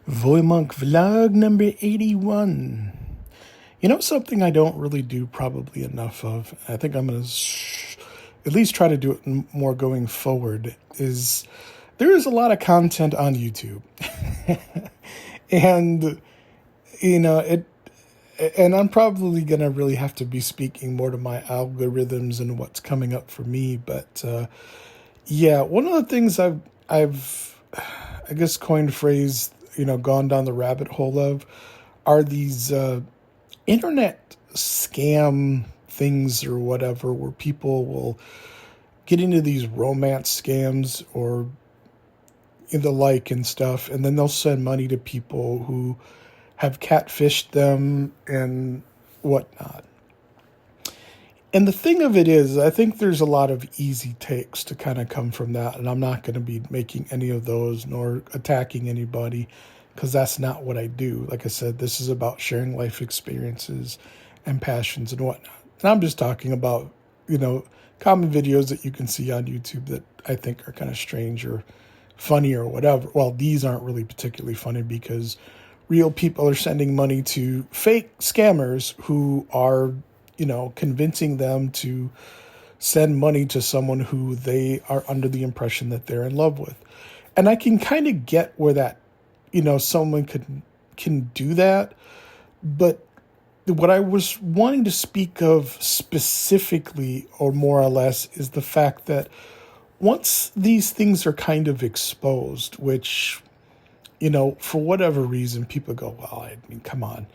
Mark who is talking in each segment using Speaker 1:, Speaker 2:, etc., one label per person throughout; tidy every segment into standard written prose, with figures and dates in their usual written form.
Speaker 1: VoyMonk vlog number 81. You know something I don't really do probably enough of, I think I'm going to at least try to do it more going forward, is there is a lot of content on YouTube. and, you know, and I'm probably going to really have to be speaking more to my algorithms and what's coming up for me. But, yeah, one of the things I've I guess coined phrase, gone down the rabbit hole of are these internet scam things or whatever, where people will get into these romance scams or the like and stuff, and then they'll send money to people who have catfished them and whatnot. And the thing of it is, I think there's a lot of easy takes to kind of come from that. And I'm not going to be making any of those nor attacking anybody, because that's not what I do. Like I said, this is about sharing life experiences and passions and whatnot. And I'm just talking about, common videos that you can see on YouTube that I think are kind of strange or funny or whatever. Well, these aren't really particularly funny because real people are sending money to fake scammers who are convincing them to send money to someone who they are under the impression that they're in love with. And I can kind of get where that, someone can do that. But what I was wanting to speak of specifically, or more or less, is the fact that once these things are kind of exposed, which, for whatever reason, people go, well, I mean, come on.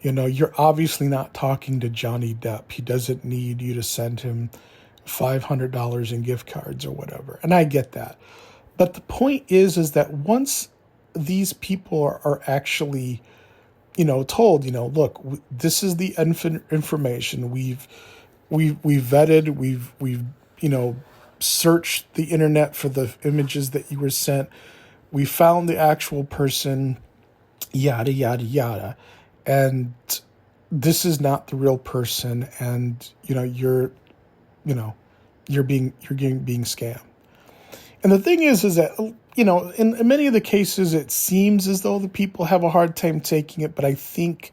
Speaker 1: You're obviously not talking to Johnny Depp. He doesn't need you to send him $500 in gift cards or whatever. And I get that. But the point is that once these people are actually, told, look, this is the information we've vetted, we've searched the internet for the images that you were sent. We found the actual person, yada, yada, yada. And this is not the real person, and you're being scammed. And the thing is that in many of the cases it seems as though the people have a hard time taking it, but I think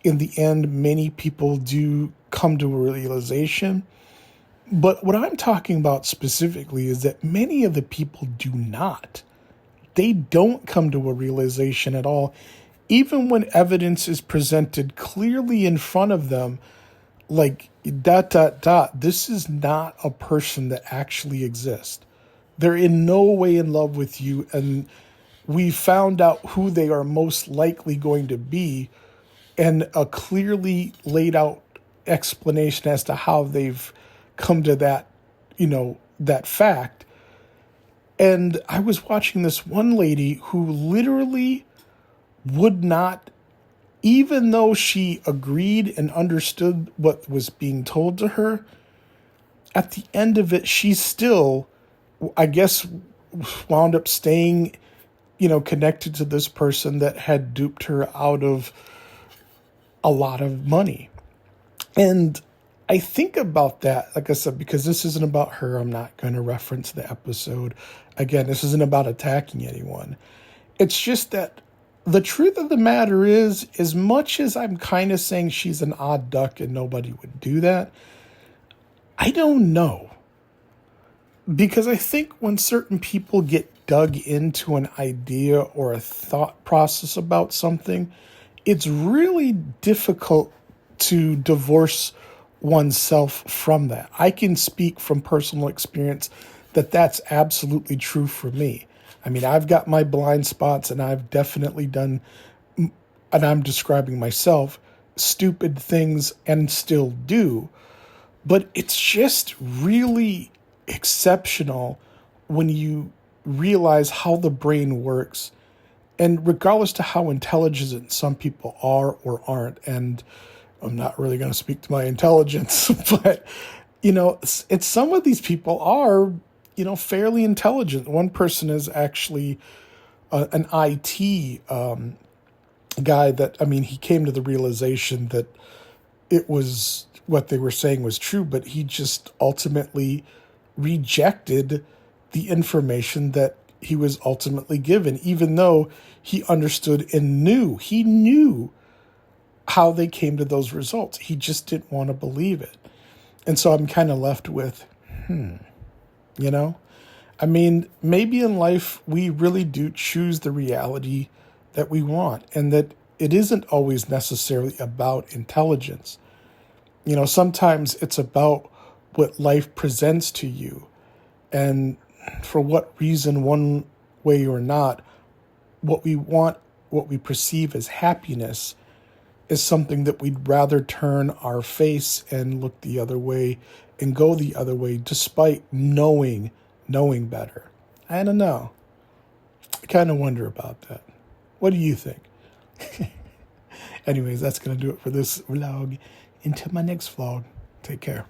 Speaker 1: in the end many people do come to a realization. But what I'm talking about specifically is that many of the people do not. They don't come to a realization at all. Even when evidence is presented clearly in front of them, like ... this is not a person that actually exists. They're in no way in love with you, and we found out who they are most likely going to be, and a clearly laid out explanation as to how they've come to that, that fact. And I was watching this one lady who literally would not, even though she agreed and understood what was being told to her, at the end of it, she still, I guess, wound up staying, connected to this person that had duped her out of a lot of money. And I think about that, like I said, because this isn't about her. I'm not going to reference the episode. Again, this isn't about attacking anyone. It's just that the truth of the matter is, as much as I'm kind of saying she's an odd duck and nobody would do that, I don't know. Because I think when certain people get dug into an idea or a thought process about something, it's really difficult to divorce oneself from that. I can speak from personal experience that that's absolutely true for me. I mean, I've got my blind spots, and I've definitely done, and I'm describing myself, stupid things and still do. But it's just really exceptional when you realize how the brain works, and regardless to how intelligent some people are or aren't. And I'm not really going to speak to my intelligence, but, it's some of these people are fairly intelligent. One person is actually an IT guy that, he came to the realization that it was what they were saying was true, but he just ultimately rejected the information that he was ultimately given, even though he understood and he knew how they came to those results. He just didn't want to believe it. And so I'm kind of left with, you know? I mean, maybe in life we really do choose the reality that we want, and that it isn't always necessarily about intelligence. You know, sometimes it's about what life presents to you, and for what reason, one way or not, what we want, what we perceive as happiness is something that we'd rather turn our face and look the other way and go the other way, despite knowing better. I don't know. I kind of wonder about that. What do you think? Anyways, that's going to do it for this vlog. Until my next vlog, take care.